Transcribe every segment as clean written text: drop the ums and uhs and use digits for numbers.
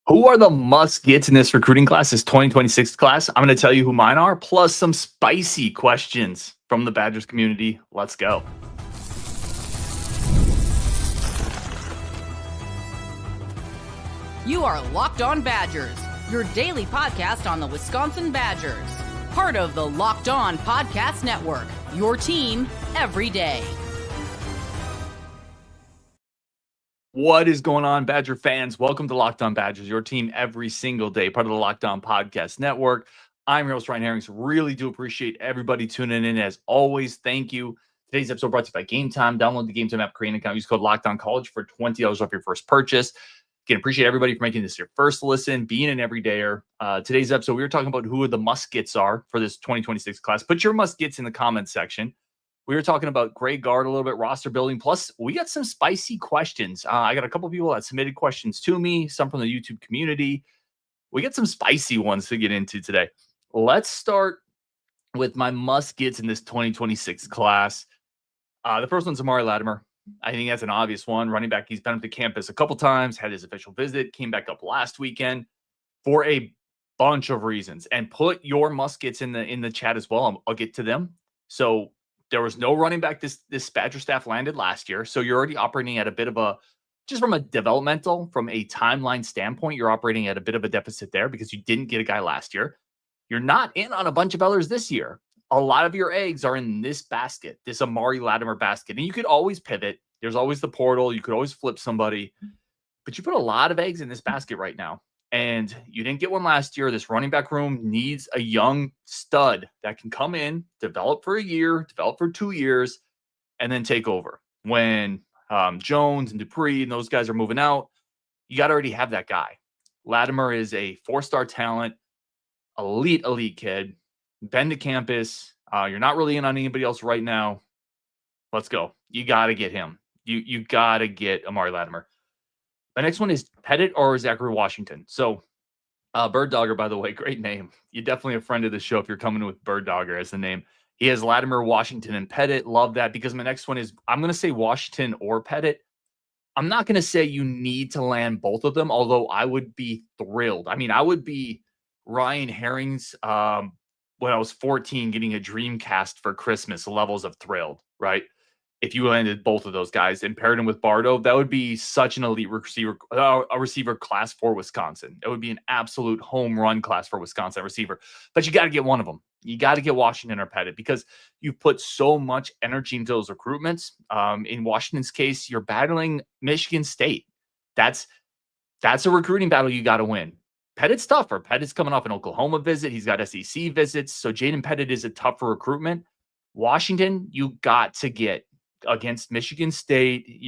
Who are the must-gets in this recruiting class, this 2026 class? I'm going to tell you who mine are, plus some spicy questions from the Badgers community. Let's go. You are Locked On Badgers, your daily podcast on the Wisconsin Badgers. Part of the Locked On Podcast Network, your team every day. What is going on, Badger fans? Welcome to Locked On Badgers, your team every single day, part of the Locked On Podcast Network. I'm your host, Ryan Herrings. Really do appreciate everybody tuning in. As always, thank you. Today's episode brought to you by Gametime. Download the Gametime app, create an account, use code LOCKEDONCollege for $20 off your first purchase. Again, appreciate everybody for making this your first listen, being an everydayer. Today's episode, we were talking about who the must-gets are for this 2026 class. Put your must-gets in the comments section. We were talking about Greg Gard a little bit, roster building. Plus, we got some spicy questions. I got a couple people that submitted questions to me, some from the YouTube community. We got some spicy ones to get into today. Let's start with my must-gets in this 2026 class. The first one's Amari Latimer. I think that's an obvious one. Running back, he's been up to campus a couple times, had his official visit, came back up last weekend for a bunch of reasons. And put your must-gets in the chat as well. I'll get to them. So there was no running back this Badger staff landed last year. So you're already operating at a bit of a, just from a developmental, from a timeline standpoint, you're operating at a bit of a deficit there because you didn't get a guy last year. You're not in on a bunch of others this year. A lot of your eggs are in this basket, this Amari Latimer basket. And you could always pivot. There's always the portal. You could always flip somebody. But you put a lot of eggs in this basket right now. And you didn't get one last year. This running back room needs a young stud that can come in, develop for a year, develop for 2 years, and then take over. When Jones and Dupree and those guys are moving out, you got to already have that guy. Latimer is a 4-star talent, elite kid. Been to campus. You're not really in on anybody else right now. Let's go. You got to get him. You got to get Amari Latimer. My next one is Pettit or Zachary Washington. So, Bird Dogger, by the way, great name. You're definitely a friend of the show if you're coming with Bird Dogger as the name. He has Latimer, Washington, and Pettit. Love that because my next one is, I'm going to say Washington or Pettit. I'm not going to say you need to land both of them, although I would be thrilled. I mean, I would be Ryan Herrings when I was 14 getting a Dreamcast for Christmas levels of thrilled, right? If you landed both of those guys and paired him with Bardo, that would be such an elite receiver, a receiver class for Wisconsin. It would be an absolute home run class for Wisconsin receiver. But you got to get one of them. You got to get Washington or Pettit because you've put so much energy into those recruitments. In Washington's case, you're battling Michigan State. That's a recruiting battle you got to win. Pettit's tougher. Pettit's coming off an Oklahoma visit. He's got SEC visits. So Jaden Pettit is a tougher recruitment. Washington, you got to get against Michigan State.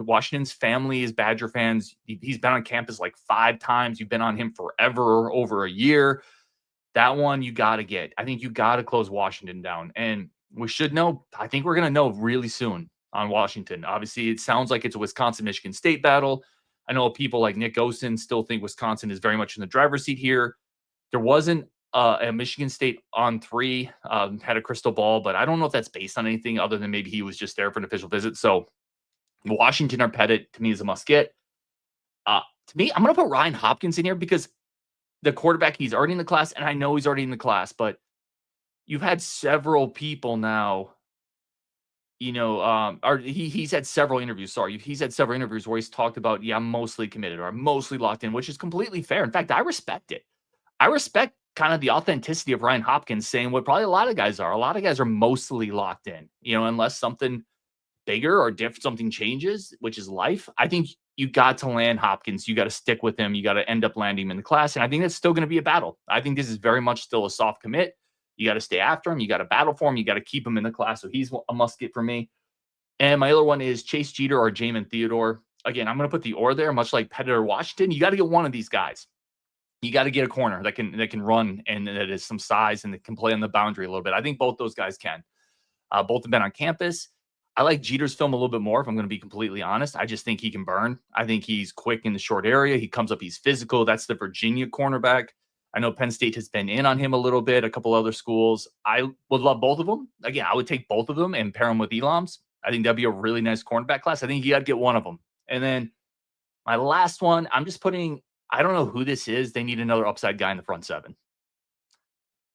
Washington's family is Badger fans. He's been on campus like 5 times. You've been on him forever, over a year. That one you got to get. I think you got to close Washington down. And we should know, I think we're going to know really soon on Washington. Obviously, it sounds like it's a Wisconsin-Michigan State battle. I know people like Nick Osen still think Wisconsin is very much in the driver's seat here. There wasn't a Michigan State on 3, had a crystal ball, but I don't know if that's based on anything other than maybe he was just there for an official visit. So Washington or Pettit to me is a must get. To me, I'm going to put Ryan Hopkins in here because the quarterback, he's already in the class, and I know he's already in the class, but you've had several people now, he's had several interviews. Sorry, he's had several interviews where he's talked about, I'm mostly committed or I'm mostly locked in, which is completely fair. In fact, I respect it. I respect kind of the authenticity of Ryan Hopkins saying what probably a lot of guys are. A lot of guys are mostly locked in, unless something bigger or different, something changes, which is life. I think you got to land Hopkins. You got to stick with him. You got to end up landing him in the class. And I think that's still going to be a battle. I think this is very much still a soft commit. You got to stay after him. You got to battle for him. You got to keep him in the class. So he's a must get for me. And my other one is Chase Jeter or Jamin Theodore. Again, I'm going to put the or there, much like Pettit or Washington. You got to get one of these guys. You got to get a corner that can run and that is some size and that can play on the boundary a little bit. I think both those guys can. Both have been on campus. I like Jeter's film a little bit more, if I'm going to be completely honest. I just think he can burn. I think he's quick in the short area. He comes up, he's physical. That's the Virginia cornerback. I know Penn State has been in on him a little bit, a couple other schools. I would love both of them. Again, I would take both of them and pair them with Elams. I think that'd be a really nice cornerback class. I think you got to get one of them. And then my last one, I'm just putting I don't know who this is. They need another upside guy in the front seven.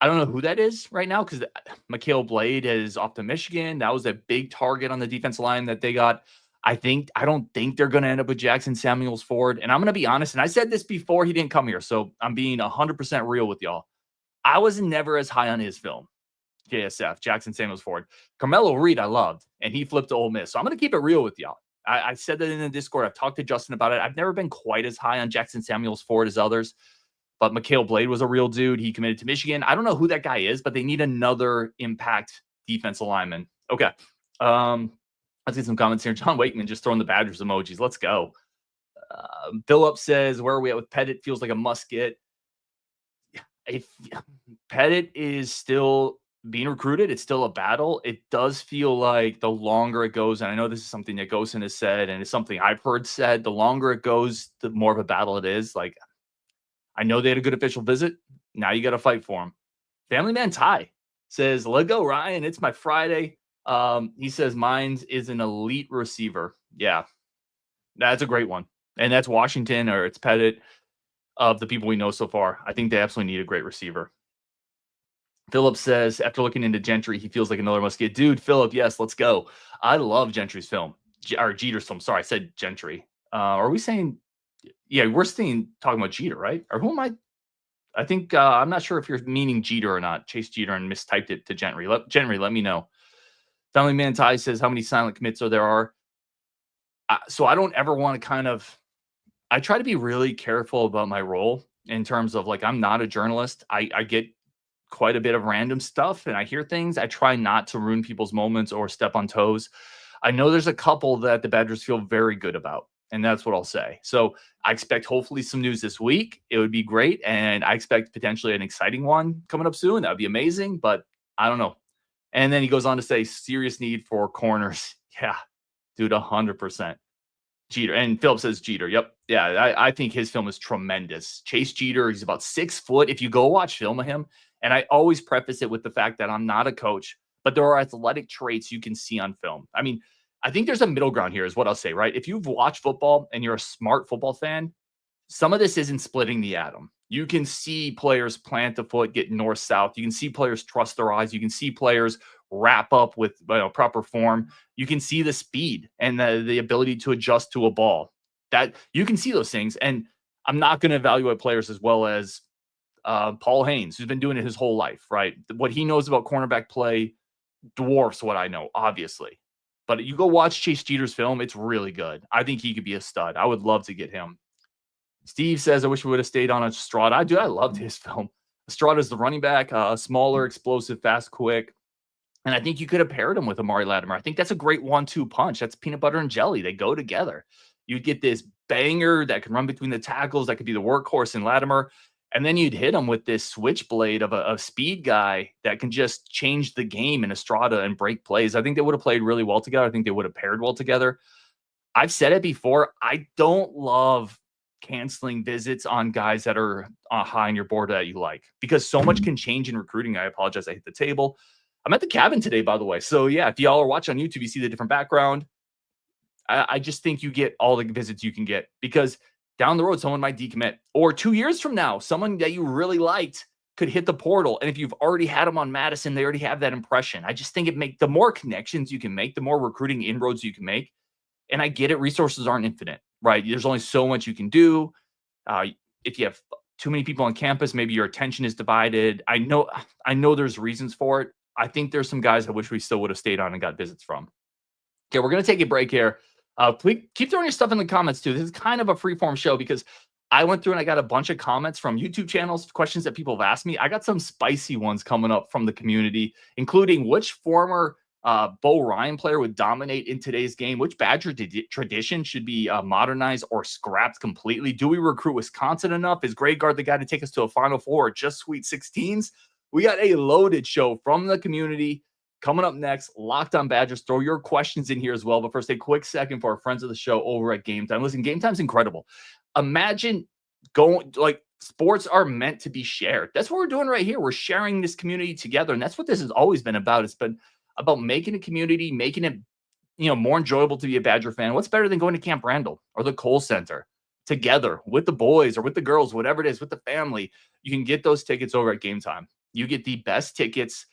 I don't know who that is right now because Mikhail Blade is off to Michigan. That was a big target on the defensive line that they got. I don't think they're going to end up with Jackson Samuels Ford. And I'm going to be honest, and I said this before he didn't come here, so I'm being 100% real with y'all. I was never as high on his film, JSF, Jackson Samuels Ford. Carmelo Reed, I loved, and he flipped to Ole Miss. So I'm going to keep it real with y'all. I said that in the Discord. I've talked to Justin about it. I've never been quite as high on Jackson Samuels Ford as others. But Mikhail Blade was a real dude. He committed to Michigan. I don't know who that guy is, but they need another impact defensive lineman. Okay. Let's get some comments here. John Wakeman just throwing the Badgers emojis. Let's go. Philip says, where are we at with Pettit? Feels like a must get. If Pettit is still being recruited, it's still a battle. It does feel like the longer it goes, and I know this is something that Gosen has said, and it's something I've heard said, the longer it goes, the more of a battle it is. Like, I know they had a good official visit. Now you got to fight for him. Family Man Ty says, let go, Ryan. It's my Friday. He says, mine is an elite receiver. Yeah, that's a great one. And that's Washington, or it's Pettit, of the people we know so far. I think they absolutely need a great receiver. Philip says, after looking into Gentry, he feels like another must-get. Dude, Philip, yes, let's go. I love Gentry's film. Or Jeter's film. Sorry, I said Gentry. Are we saying... Yeah, we're talking about Jeter, right? Or who am I? I think I'm not sure if you're meaning Jeter or not. Chase Jeter and mistyped it to Gentry. Let me know. Family Man Ty says, how many silent commits there are? So I don't ever want to I try to be really careful about my role in terms of, like, I'm not a journalist. I get quite a bit of random stuff and I hear things. I try not to ruin people's moments or step on toes. I know there's a couple that the Badgers feel very good about. And that's what I'll say. So I expect hopefully some news this week. It would be great. And I expect potentially an exciting one coming up soon. That would be amazing, but I don't know. And then he goes on to say, serious need for corners. Yeah, dude, 100%. Jeter. And Philip says Jeter. Yep. Yeah, I think his film is tremendous. Chase Jeter, he's about 6 foot. If you go watch film of him, and I always preface it with the fact that I'm not a coach, but there are athletic traits you can see on film. I mean, I think there's a middle ground here is what I'll say, right? If you've watched football and you're a smart football fan, some of this isn't splitting the atom. You can see players plant the foot, get north-south. You can see players trust their eyes. You can see players wrap up with proper form. You can see the speed and the ability to adjust to a ball. That you can see those things. And I'm not going to evaluate players as well as Paul Haynes, who's been doing it his whole life, right? What he knows about cornerback play dwarfs what I know, obviously. But you go watch Chase Jeter's film. It's really good. I think he could be a stud. I would love to get him. Steve says, I wish we would have stayed on Estrada. I loved his film. Estrada's the running back, smaller, explosive, fast, quick. And I think you could have paired him with Amari Latimer. I think that's a great 1-2 punch. That's peanut butter and jelly. They go together. You'd get this banger that can run between the tackles. That could be the workhorse in Latimer. And then you'd hit him with this switchblade of a speed guy that can just change the game in Estrada and break plays. I think they would have played really well together. I think they would have paired well together. I've said it before. I don't love canceling visits on guys that are high on your board that you like, because so much can change in recruiting. I apologize. I hit the table. I'm at the cabin today, by the way. So yeah, if y'all are watching on YouTube, you see the different background. I just think you get all the visits you can get, because down the road, someone might decommit, or 2 years from now, someone that you really liked could hit the portal. And if you've already had them on Madison, they already have that impression. I just think the more connections you can make, the more recruiting inroads you can make. And I get it. Resources aren't infinite, right? There's only so much you can do. If you have too many people on campus, maybe your attention is divided. I know there's reasons for it. I think there's some guys I wish we still would have stayed on and got visits from. Okay, we're going to take a break here. Please keep throwing your stuff in the comments too. This is kind of a freeform show because I went through and I got a bunch of comments from YouTube channels, questions that people have asked me. I got some spicy ones coming up from the community, including which former Bo Ryan player would dominate in today's game, which Badger tradition should be modernized or scrapped completely. Do we recruit Wisconsin enough? Is Greg Gard the guy to take us to a Final Four or just Sweet 16s? We got a loaded show from the community. Coming up next, Locked On Badgers. Throw your questions in here as well. But first, a quick second for our friends of the show over at Gametime. Listen, Gametime's incredible. Imagine sports are meant to be shared. That's what we're doing right here. We're sharing this community together. And that's what this has always been about. It's been about making a community, making it more enjoyable to be a Badger fan. What's better than going to Camp Randall or the Kohl Center together with the boys or with the girls, whatever it is, with the family, you can get those tickets over at Gametime. You get the best tickets,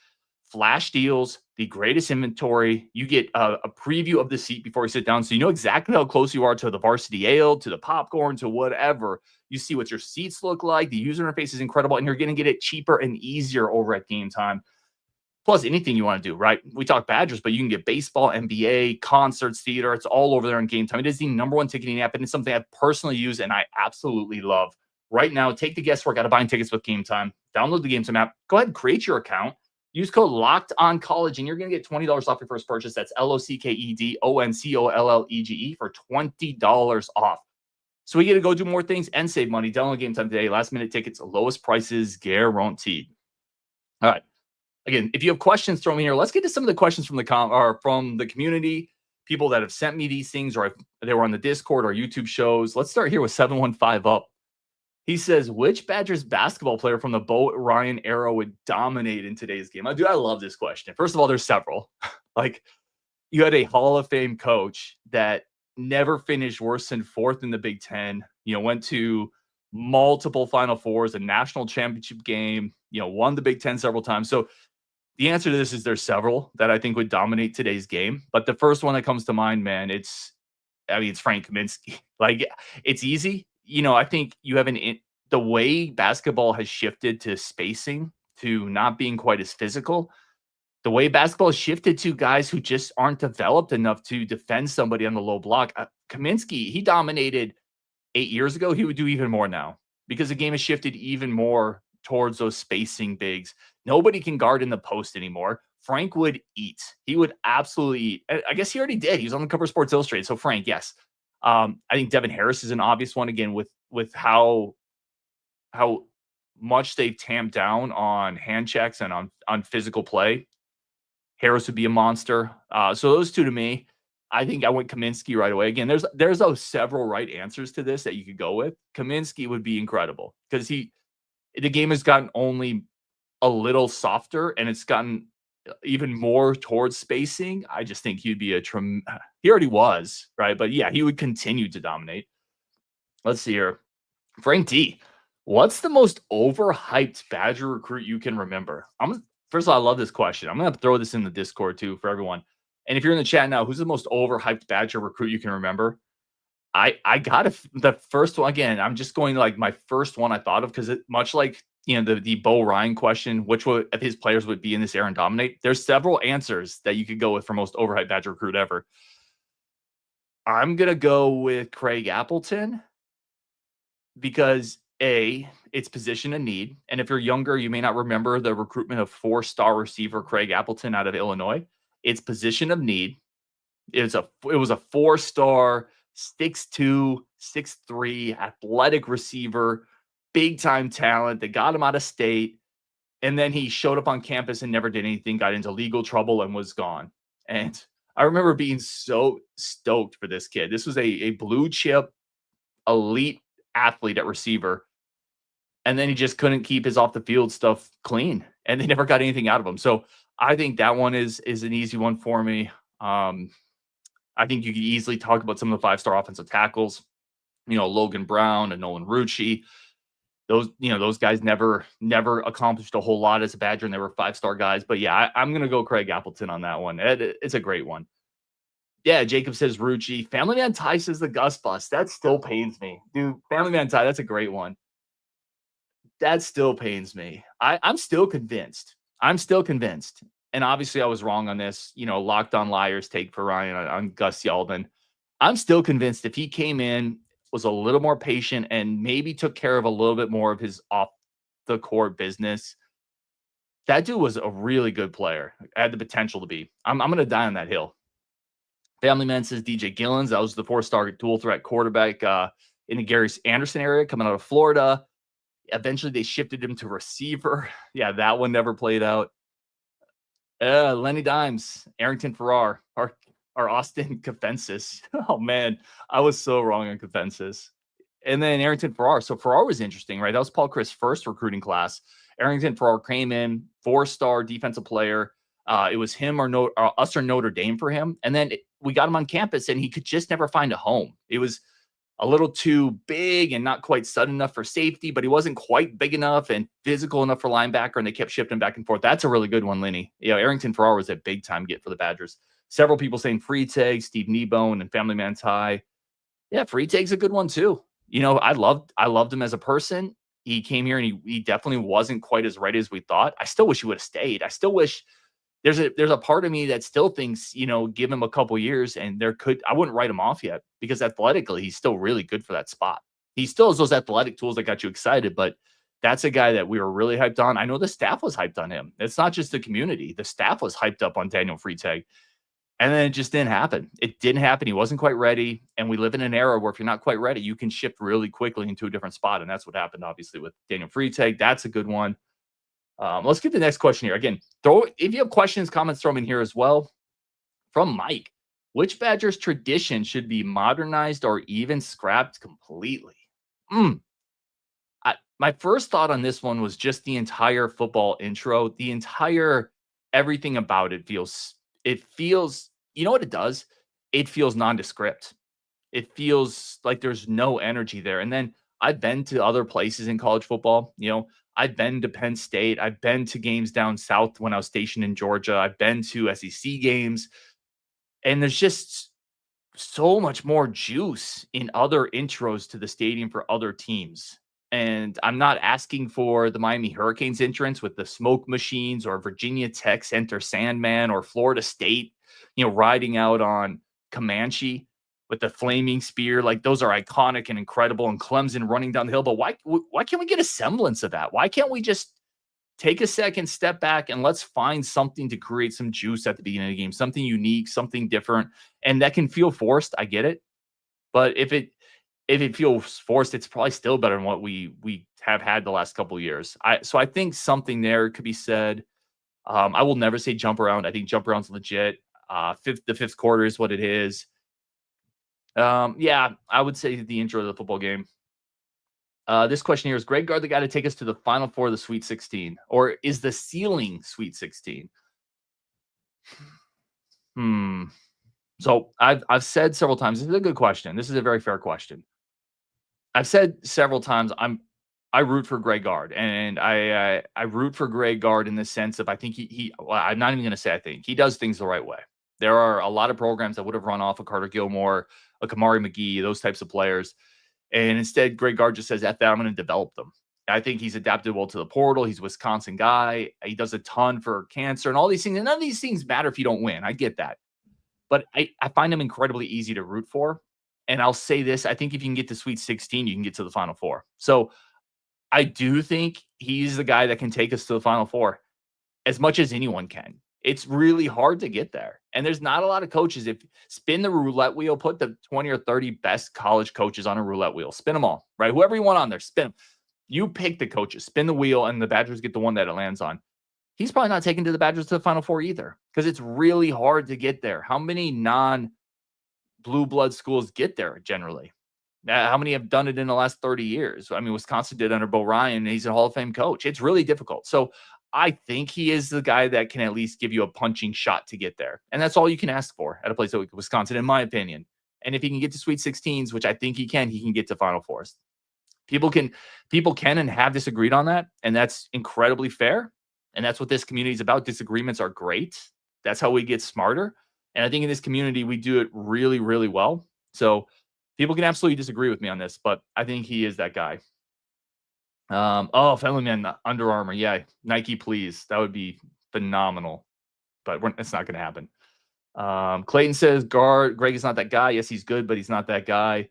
flash deals, the greatest inventory. You get a preview of the seat before you sit down, so you know exactly how close you are to the varsity ale, to the popcorn, to whatever. You see what your seats look like. The user interface is incredible, and you're going to get it cheaper and easier over at Gametime. Plus, anything you want to do, right? We talk Badgers, but you can get baseball, NBA, concerts, theater. It's all over there on Gametime. It is the #1 ticketing app, and it's something I personally use and I absolutely love. Right now, take the guesswork out of buying tickets with Gametime. Download the Gametime app. Go ahead and create your account. Use code LOCKEDONCollege, and you're going to get $20 off your first purchase. That's LOCKEDONCOLLEGE for $20 off. So we get to go do more things and save money. Download Gametime today. Last-minute tickets, lowest prices guaranteed. All right. Again, if you have questions, throw them in here. Let's get to some of the questions from the community, people that have sent me these things, or they were on the Discord or YouTube shows. Let's start here with 715 Up. He says, which Badgers basketball player from the Bo Ryan era would dominate in today's game? I love this question. First of all, there's several. Like, you had a Hall of Fame coach that never finished worse than 4th in the Big Ten, went to multiple Final Fours, a national championship game, won the Big Ten several times. So the answer to this is there's several that I think would dominate today's game. But the first one that comes to mind, man, it's Frank Kaminsky. Like, it's easy. I think you have the way basketball has shifted to spacing, to not being quite as physical. The way basketball has shifted to guys who just aren't developed enough to defend somebody on the low block. Kaminsky, he dominated 8 years ago. He would do even more now because the game has shifted even more towards those spacing bigs. Nobody can guard in the post anymore. Frank would eat. He would absolutely eat. I guess he already did. He was on the cover of Sports Illustrated. So Frank, yes. I think Devin Harris is an obvious one, again, with how much they've tamped down on hand checks and on physical play. Harris would be a monster. So those two to me, I think I went Kaminsky right away. Again, there's those several right answers to this that you could go with. Kaminsky would be incredible because the game has gotten only a little softer and it's gotten even more towards spacing. I just think he'd be he already was, right? But yeah, he would continue to dominate. Let's see here. Frank T, what's the most overhyped Badger recruit you can remember? First of all, I love this question. I'm going to throw this in the Discord too for everyone. And if you're in the chat now, who's the most overhyped Badger recruit you can remember? I got the first one. Again, I'm just going to like my first one I thought of because much like the Bo Ryan question, which of his players would be in this era and dominate? There's several answers that you could go with for most overhyped Badger recruit ever. I'm going to go with Craig Appleton because it's position of need. And if you're younger, you may not remember the recruitment of 4-star receiver Craig Appleton out of Illinois. It's position of need. It was a 4-star, 6'2", 6'3", athletic receiver, big time talent that got him out of state. And then he showed up on campus and never did anything, got into legal trouble and was gone. And I remember being so stoked for this kid. This was a blue chip elite athlete at receiver. And then he just couldn't keep his off the field stuff clean and they never got anything out of him. So I think that one is an easy one for me. I think you could easily talk about some of the 5-star offensive tackles, Logan Brown and Nolan Rucci. Those guys never accomplished a whole lot as a Badger, and they were 5-star guys. But yeah, I'm going to go Craig Appleton on that one. It's a great one. Yeah, Jacob says Rucci. Family Man Ty says the Gus bus. That still pains me. Dude, Family Man Ty, that's a great one. That still pains me. I'm still convinced. And obviously I was wrong on this, Locked On Liars take for Ryan on Gus Yalden. I'm still convinced if he came in, was a little more patient and maybe took care of a little bit more of his off the court business, that dude was a really good player. Had the potential to be. I'm going to die on that hill. Family Man says DJ Gillens. That was the 4-star dual threat quarterback in the Gary Anderson area coming out of Florida. Eventually they shifted him to receiver. Yeah, that one never played out. Lenny Dimes, Arrington Farrar, our Austin Kafensis. Oh man, I was so wrong on Kafensis. And then Arrington Farrar. So Farrar was interesting, right? That was Paul Chris' first recruiting class. Arrington Farrar came in, 4-star defensive player. It was him or us or Notre Dame for him. And then we got him on campus and he could just never find a home. It was a little too big and not quite sudden enough for safety, but he wasn't quite big enough and physical enough for linebacker, and they kept shifting back and forth. That's a really good one, Lenny. Arrington Farrar was a big-time get for the Badgers. Several people saying Freitag, Steve Kneebone, and Family Man's High. Yeah, Freitag's a good one too. I loved him as a person. He came here and he definitely wasn't quite as ready as we thought. I still wish he would have stayed. I still wish there's a part of me that still thinks, give him a couple years and I wouldn't write him off yet because athletically, he's still really good for that spot. He still has those athletic tools that got you excited, but that's a guy that we were really hyped on. I know the staff was hyped on him. It's not just the community. The staff was hyped up on Daniel Freitag. And then it just didn't happen. It didn't happen. He wasn't quite ready. And we live in an era where if you're not quite ready, you can shift really quickly into a different spot. And that's what happened, obviously, with Daniel Freitag. That's a good one. Let's get the next question here. Again, if you have questions, comments, throw them in here as well. From Mike, which Badgers tradition should be modernized or even scrapped completely? My first thought on this one was just the entire football intro. The entire everything about it feels, you know what it does? It feels nondescript. It feels like there's no energy there. And then I've been to other places in college football. I've been to Penn State. I've been to games down south when I was stationed in Georgia. I've been to SEC games. And there's just so much more juice in other intros to the stadium for other teams. And I'm not asking for the Miami Hurricanes entrance with the smoke machines or Virginia Tech's Enter Sandman or Florida State, riding out on Comanche with the flaming spear. Like, those are iconic and incredible, and Clemson running down the hill. But why can't we get a semblance of that? Why can't we just take a second, step back, and let's find something to create some juice at the beginning of the game, something unique, something different, and that can feel forced. I get it. But if it feels forced, it's probably still better than what we have had the last couple of years. So I think something there could be said. I will never say jump around. I think jump around's legit. The fifth quarter is what it is. Yeah, I would say the intro of the football game. This question here is Greg Gard the guy to take us to the Final Four of the Sweet 16, or is the ceiling Sweet 16? So I've said several times. This is a good question. This is a very fair question. I've said several times I root for Greg Gard, and I root for Greg Gard in the sense of I think I'm not even going to say I think he does things the right way. There are a lot of programs that would have run off a Carter Gilmore, a Kamari McGee, those types of players. And instead, Greg Gard just says, F that, I'm going to develop them. I think he's adapted well to the portal. He's a Wisconsin guy. He does a ton for cancer and all these things. And none of these things matter if you don't win. I get that. But I find him incredibly easy to root for. And I'll say this. I think if you can get to Sweet 16, you can get to the Final Four. So I do think he's the guy that can take us to the Final Four as much as anyone can. It's really hard to get there. And there's not a lot of coaches. If spin the roulette wheel, put the 20 or 30 best college coaches on a roulette wheel, spin them all, right? Whoever you want on there, spin them. You pick the coaches, spin the wheel, and the Badgers get the one that it lands on. He's probably not taking to the Badgers to the Final Four either, because it's really hard to get there. How many non-blue blood schools get there generally? How many have done it in the last 30 years? I mean, Wisconsin did under Bo Ryan, and he's a Hall of Fame coach. It's really difficult. So I think he is the guy that can at least give you a punching shot to get there. And that's all you can ask for at a place like Wisconsin, in my opinion. And if he can get to Sweet 16s, which I think he can get to Final Fours. People can and have disagreed on that, and that's incredibly fair. And that's what this community is about. Disagreements are great. That's how we get smarter. And I think in this community, we do it really, really well. So people can absolutely disagree with me on this, but I think he is that guy. Family Man, Under Armour. Yeah, Nike, please. That would be phenomenal. But it's not going to happen. Clayton says, Greg is not that guy. Yes, he's good, but he's not that guy.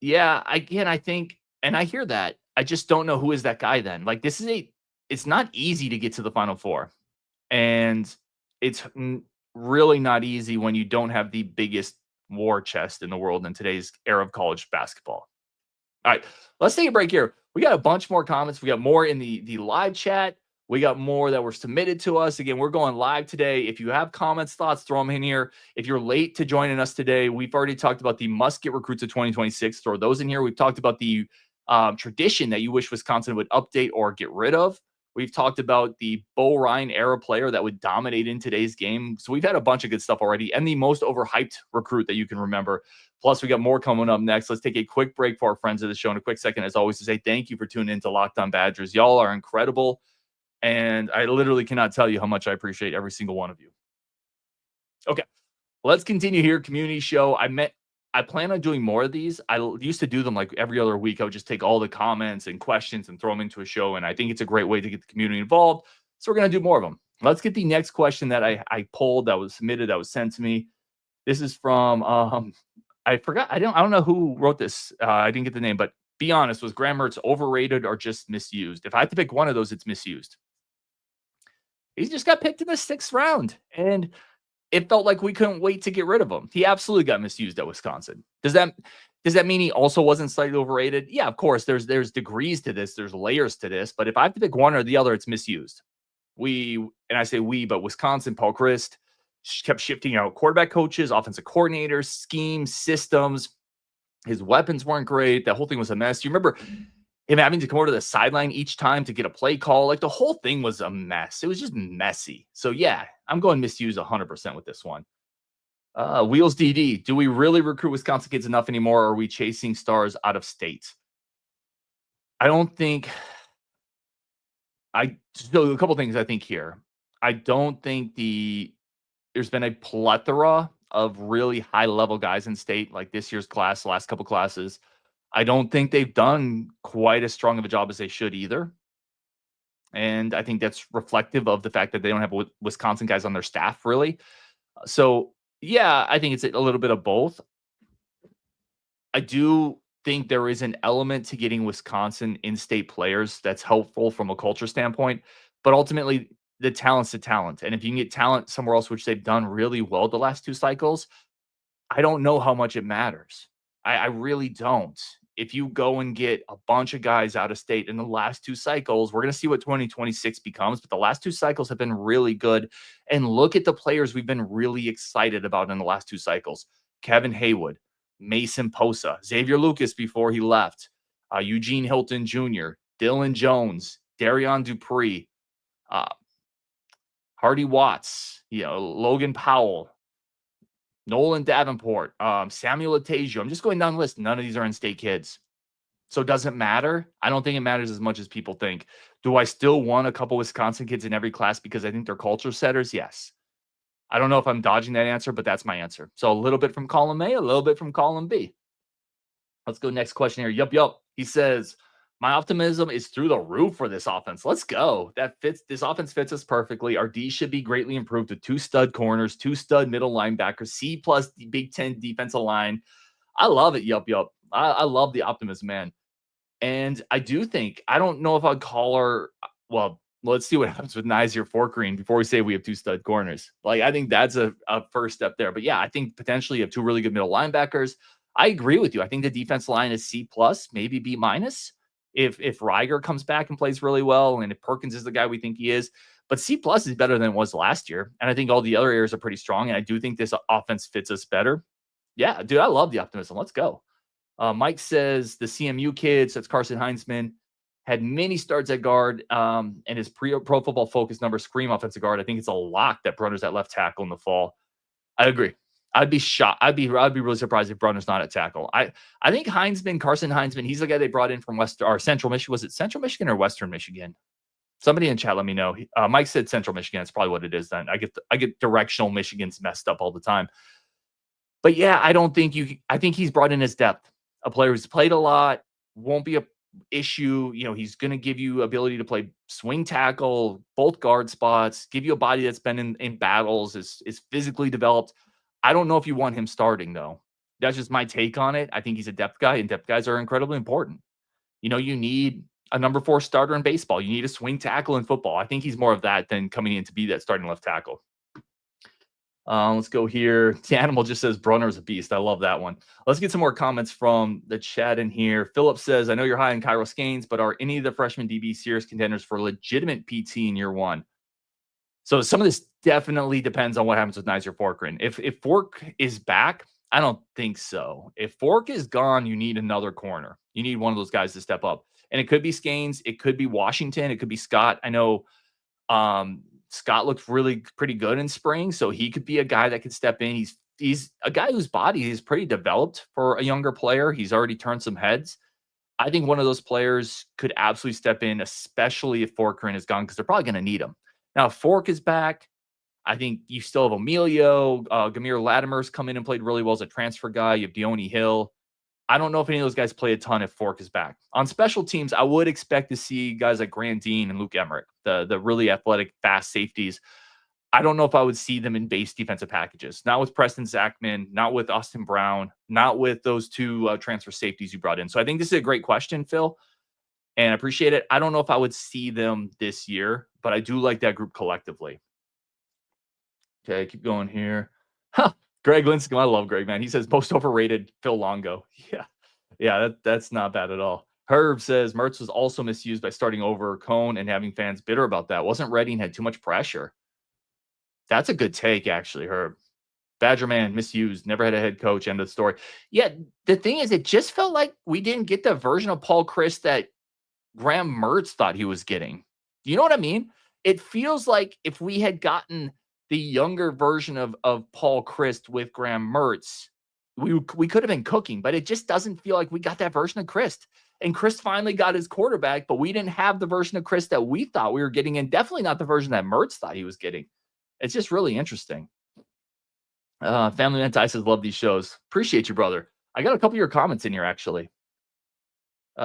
Yeah, I think, and I hear that. I just don't know who is that guy then. Like, it's not easy to get to the Final Four. And it's really not easy when you don't have the biggest war chest in the world in today's era of college basketball. All right, let's take a break here. We got a bunch more comments. We got more in the live chat. We got more that were submitted to us. Again, we're going live today. If you have comments, thoughts, throw them in here. If you're late to joining us today, we've already talked about the must-get recruits of 2026. Throw those in here. We've talked about the tradition that you wish Wisconsin would update or get rid of, We've talked about the Bo Ryan era player that would dominate in today's game. So we've had a bunch of good stuff already, and the most overhyped recruit that you can remember. Plus, we got more coming up next. Let's take a quick break for our friends of the show in a quick second, as always, to say thank you for tuning in to Locked On Badgers. Y'all are incredible, and I literally cannot tell you how much I appreciate every single one of you. Okay, let's continue here. Community show. I plan on doing more of these. I used to do them like every other week. I would just take all the comments and questions and throw them into a show, and I think it's a great way to get the community involved. So we're going to do more of them. Let's get the next question that I pulled, that was submitted, that was sent to me. This is from I forgot. I don't know who wrote this. I didn't get the name, but be honest, was Graham Mertz overrated or just misused? If I had to pick one of those, it's misused. He just got picked in the 6th round, and it felt like we couldn't wait to get rid of him. He absolutely got misused at Wisconsin. Does that mean he also wasn't slightly overrated? Yeah, of course. There's degrees to this. There's layers to this. But if I have to pick one or the other, it's misused. I say we, but Wisconsin, Paul Chryst kept shifting out quarterback coaches, offensive coordinators, schemes, systems. His weapons weren't great. That whole thing was a mess. You remember him having to come over to the sideline each time to get a play call? Like, the whole thing was a mess. It was just messy. So yeah, I'm going misuse 100% with this one. Wheels DD, do we really recruit Wisconsin kids enough anymore, or are we chasing stars out of state? I don't think so a couple things I think here. I don't think there's been a plethora of really high level guys in state, like this year's class, the last couple classes. I don't think they've done quite as strong of a job as they should either. And I think that's reflective of the fact that they don't have Wisconsin guys on their staff, really. So yeah, I think it's a little bit of both. I do think there is an element to getting Wisconsin in-state players that's helpful from a culture standpoint, but ultimately the talent's the talent. And if you can get talent somewhere else, which they've done really well the last 2 cycles, I don't know how much it matters. I really don't. If you go and get a bunch of guys out of state in the last 2 cycles, we're going to see what 2026 becomes, but the last 2 cycles have been really good. And look at the players we've been really excited about in the last 2 cycles. Kevin Haywood, Mason Posa, Xavier Lucas before he left, Eugene Hilton Jr., Dylan Jones, Darion Dupree, Hardy Watts, Logan Powell, Nolan Davenport, Samuel Atajio. I'm just going down the list. None of these are in-state kids. So does it matter? I don't think it matters as much as people think. Do I still want a couple Wisconsin kids in every class because I think they're culture setters? Yes. I don't know if I'm dodging that answer, but that's my answer. So a little bit from column A, a little bit from column B. Let's go next question here. Yup. He says, my optimism is through the roof for this offense. Let's go. This offense fits us perfectly. Our D should be greatly improved with 2 stud corners, 2 stud middle linebackers, C+ Big Ten defensive line. I love it. Yup. I love the optimism, man. And I do think, I don't know if I'd call her, well, let's see what happens with Nizier Forkreen before we say we have 2 stud corners. Like, I think that's a first step there. But yeah, I think potentially you have 2 really good middle linebackers. I agree with you. I think the defense line is C+, maybe B-. If Reiger comes back and plays really well, and if Perkins is the guy we think he is. But C+ is better than it was last year. And I think all the other areas are pretty strong. And I do think this offense fits us better. Yeah, dude, I love the optimism. Let's go. Mike says the CMU kids, that's Carson Heinzman, had many starts at guard, and his Pro Football Focus numbers scream offensive guard. I think it's a lock that Brunner's at left tackle in the fall. I agree. I'd be shocked. I'd be really surprised if Brunner's not at tackle. I think Carson Heinzman, he's the guy they brought in from Central Michigan. Was it Central Michigan or Western Michigan? Somebody in chat, let me know. Mike said Central Michigan. That's probably what it is then. I get directional Michigans messed up all the time. But yeah, I think he's brought in his depth. A player who's played a lot, won't be a issue. He's going to give you ability to play swing tackle, both guard spots, give you a body that's been in battles, is physically developed. I don't know if you want him starting, though. That's just my take on it. I think he's a depth guy, and depth guys are incredibly important. You need a number 4 starter in baseball. You need a swing tackle in football. I think he's more of that than coming in to be that starting left tackle. Let's go here. The Animal just says Brunner's a beast. I love that one. Let's get some more comments from the chat in here. Philip says, I know you're high on Kairos Gaines, but are any of the freshman DB serious contenders for legitimate PT in year 1? So some of this definitely depends on what happens with Nizier Forkreen. If Fork is back, I don't think so. If Fork is gone, you need another corner. You need one of those guys to step up. And it could be Scanes. It could be Washington. It could be Scott. I know Scott looked really pretty good in spring, so he could be a guy that could step in. He's a guy whose body is pretty developed for a younger player. He's already turned some heads. I think one of those players could absolutely step in, especially if Forkern is gone, because they're probably going to need him. Now, if Fork is back, I think you still have Emilio. Gamir Latimer's come in and played really well as a transfer guy. You have Deone Hill. I don't know if any of those guys play a ton if Fork is back. On special teams, I would expect to see guys like Grant Dean and Luke Emmerich, the really athletic, fast safeties. I don't know if I would see them in base defensive packages. Not with Preston Zachman, not with Austin Brown, not with those two transfer safeties you brought in. So I think this is a great question, Phil, and I appreciate it. I don't know if I would see them this year, but I do like that group collectively. Okay, keep going here. Huh. Greg Linscomb, I love Greg, man. He says most overrated Phil Longo. Yeah, that's not bad at all. Herb says Mertz was also misused by starting over Cone and having fans bitter about that. Wasn't ready and had too much pressure. That's a good take, actually, Herb. Badger man, misused, never had a head coach, end of the story. Yeah, the thing is, it just felt like we didn't get the version of Paul Chryst that Graham Mertz thought he was getting. You know what I mean? It feels like if we had gotten the younger version of Paul Chryst with Graham Mertz, we could have been cooking, but it just doesn't feel like we got that version of Chryst. And Chryst finally got his quarterback, but we didn't have the version of Chryst that we thought we were getting, and definitely not the version that Mertz thought he was getting. It's just really interesting. Family Man says, love these shows. Appreciate you, brother. I got a couple of your comments in here, actually.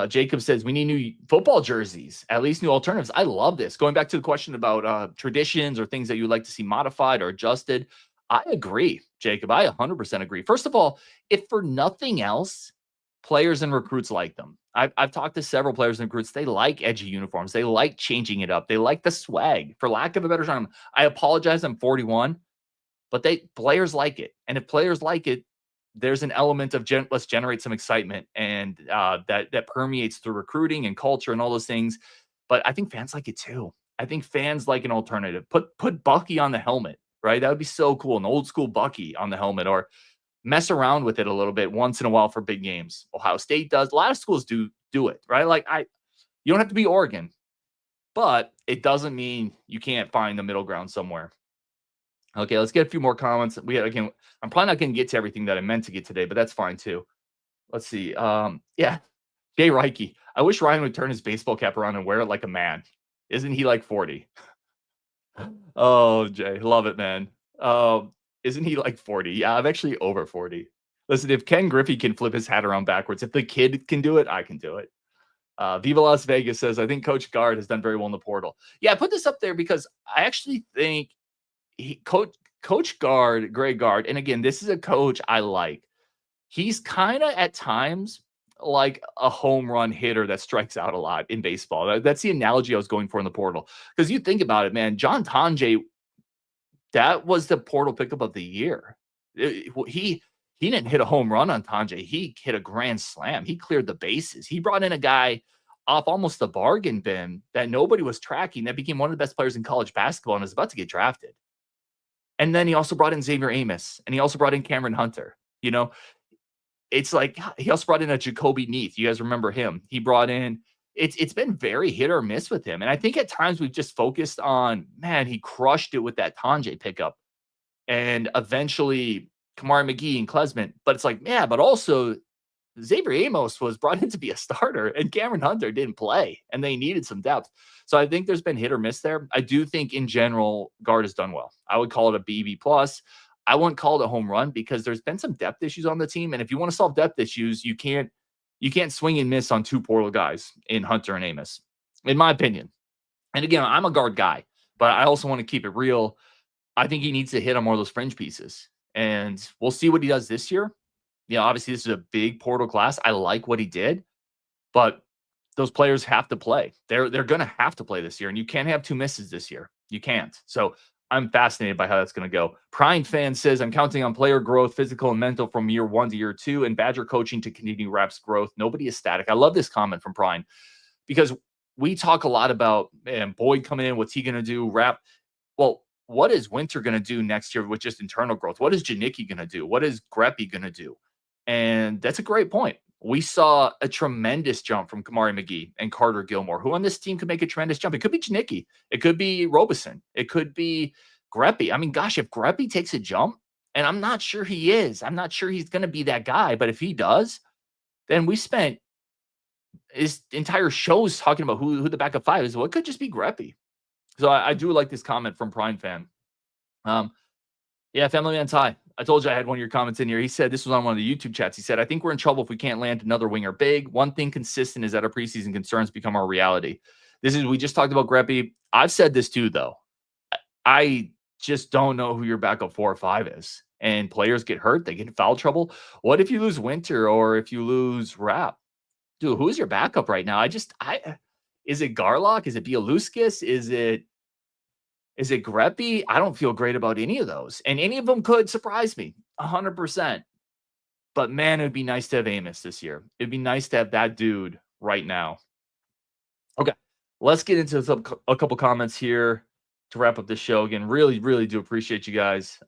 Jacob says, we need new football jerseys, at least new alternatives. I love this. Going back to the question about traditions or things that you'd like to see modified or adjusted. I agree, Jacob. I 100% agree. First of all, if for nothing else, players and recruits like them. I've talked to several players and recruits. They like edgy uniforms. They like changing it up. They like the swag. For lack of a better term, I apologize, I'm 41, but players like it. And if players like it, there's an element of let's generate some excitement, and that permeates through recruiting and culture and all those things. But I think fans like it too. I think fans like an alternative. Put Bucky on the helmet, right? That would be so cool. An old school Bucky on the helmet, or mess around with it a little bit once in a while for big games. Ohio State does. A lot of schools do it, right? Like you don't have to be Oregon, but it doesn't mean you can't find the middle ground somewhere. Okay, let's get a few more comments. I'm probably not going to get to everything that I meant to get today, but that's fine too. Let's see. Yeah, Jay Reike. I wish Ryan would turn his baseball cap around and wear it like a man. Isn't he like 40? Oh, Jay, love it, man. Isn't he like 40? Yeah, I'm actually over 40. Listen, if Ken Griffey can flip his hat around backwards, if the kid can do it, I can do it. Viva Las Vegas says, I think Coach Gard has done very well in the portal. Yeah, I put this up there because I actually think Coach Gard, Greg Gard, and again, this is a coach I like. He's kind of at times like a home run hitter that strikes out a lot in baseball. That's the analogy I was going for in the portal. Because you think about it, man, John Tonje, that was the portal pickup of the year. He didn't hit a home run on Tonje. He hit a grand slam. He cleared the bases. He brought in a guy off almost the bargain bin that nobody was tracking, that became one of the best players in college basketball and is about to get drafted. And then he also brought in Xavier Amos, and he also brought in Cameron Hunter. You know, it's like he also brought in a Jacoby Neath. You guys remember him? He brought in. It's been very hit or miss with him. And I think at times we've just focused on, man, he crushed it with that Tonje pickup. And eventually Kamari McGee and Klesman. But it's like, yeah, but also Xavier Amos was brought in to be a starter, and Cameron Hunter didn't play, and they needed some depth. So I think there's been hit or miss there. I do think in general, Gard has done well. I would call it a BB+. I wouldn't call it a home run because there's been some depth issues on the team. And if you want to solve depth issues, you can't swing and miss on two portal guys in Hunter and Amos, in my opinion. And again, I'm a Gard guy, but I also want to keep it real. I think he needs to hit on more of those fringe pieces, and we'll see what he does this year. You know, obviously this is a big portal class. I like what he did, but those players have to play. They're going to have to play this year, and you can't have two misses this year. You can't. So I'm fascinated by how that's going to go. Prime Fan says, I'm counting on player growth, physical and mental, from year 1 to year 2, and Badger coaching to continue Raps growth. Nobody is static. I love this comment from Prime, because we talk a lot about, man, Boyd coming in. What's he going to do? Rap. Well, what is Winter going to do next year with just internal growth? What is Janicki going to do? What is Greppy going to do? And that's a great point. We saw a tremendous jump from Kamari McGee and Carter Gilmore, who on this team could make a tremendous jump. It could be Janicki. It could be Robeson. It could be Greppy. I mean, gosh, if Greppy takes a jump, and I'm not sure he is, I'm not sure he's going to be that guy, but if he does, then we spent his entire shows talking about who the backup five is. Well, it could just be Greppy. So I do like this comment from Prime Fan. Yeah, Family Man Ty. I told you I had one of your comments in here. He said, this was on one of the YouTube chats. He said, I think we're in trouble if we can't land another winger big. One thing consistent is that our preseason concerns become our reality. We just talked about Greppy. I've said this too, though. I just don't know who your backup 4 or 5 is. And players get hurt. They get in foul trouble. What if you lose Winter or if you lose Rapp? Dude, who's your backup right now? Is it Garlock? Is it Bialuskis? Is it Greppy? I don't feel great about any of those. And any of them could surprise me 100%. But man, it would be nice to have Amos this year. It'd be nice to have that dude right now. Okay, let's get into a couple comments here to wrap up the show. Again, really, really do appreciate you guys.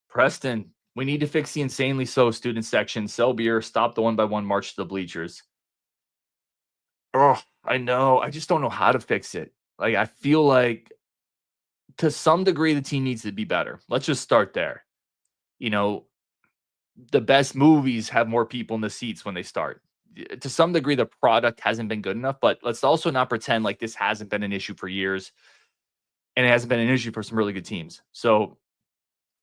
Preston, we need to fix the insanely so student section. Sell beer, stop the 1-by-1 march to the bleachers. Oh, I know. I just don't know how to fix it. Like, I feel like to some degree, the team needs to be better. Let's just start there. You know, the best movies have more people in the seats when they start. To some degree, the product hasn't been good enough, but let's also not pretend like this hasn't been an issue for years. And it hasn't been an issue for some really good teams. So,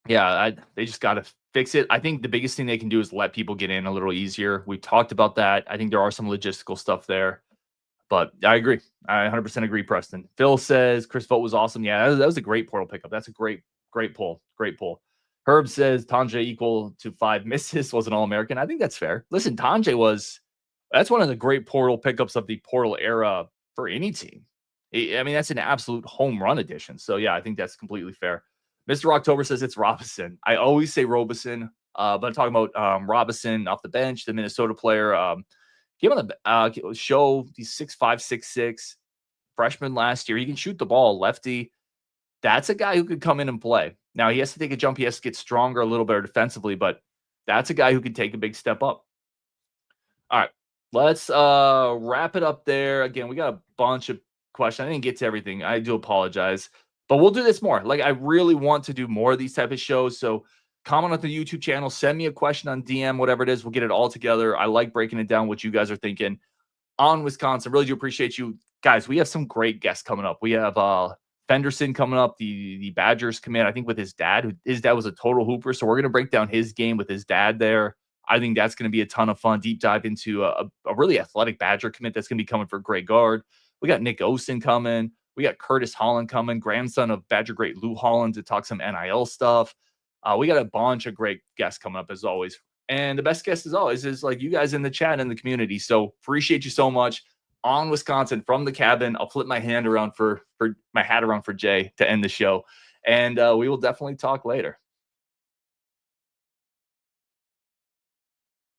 yeah, they just got to fix it. I think the biggest thing they can do is let people get in a little easier. We've talked about that. I think there are some logistical stuff there. But I agree. I 100% agree, Preston. Phil says Chris Vogt was awesome. Yeah, that was a great portal pickup. That's a great pull. Great pull. Herb says Tanje equal to 5 misses was an All-American. I think that's fair. Listen, that's one of the great portal pickups of the portal era for any team. I mean, that's an absolute home run edition. So, yeah, I think that's completely fair. Mr. October says it's Robinson. I always say Robeson, but I'm talking about Robinson off the bench, the Minnesota player. Came on the show. He's 6'5", 6'6", freshman last year. He can shoot the ball, lefty. That's a guy who could come in and play. Now, he has to take a jump. He has to get stronger, a little better defensively, but that's a guy who can take a big step up. All right, let's wrap it up there. Again, we got a bunch of questions. I didn't get to everything. I do apologize, but we'll do this more. Like, I really want to do more of these type of shows, so comment on the YouTube channel. Send me a question on DM, whatever it is. We'll get it all together. I like breaking it down, what you guys are thinking on Wisconsin. Really do appreciate you guys. We have some great guests coming up. We have Fenderson coming up, the Badgers commit, I think, with his dad. His dad was a total hooper, so we're going to break down his game with his dad there. I think that's going to be a ton of fun. Deep dive into a really athletic Badger commit that's going to be coming for Greg Gard. We got Nick Osen coming. We got Curtis Holland coming, grandson of Badger great Lou Holland, to talk some NIL stuff. We got a bunch of great guests coming up, as always. And the best guest, as always, is like you guys in the chat and the community. So appreciate you so much. On Wisconsin from the cabin. I'll flip my hand around for my hat around for Jay to end the show. And we will definitely talk later.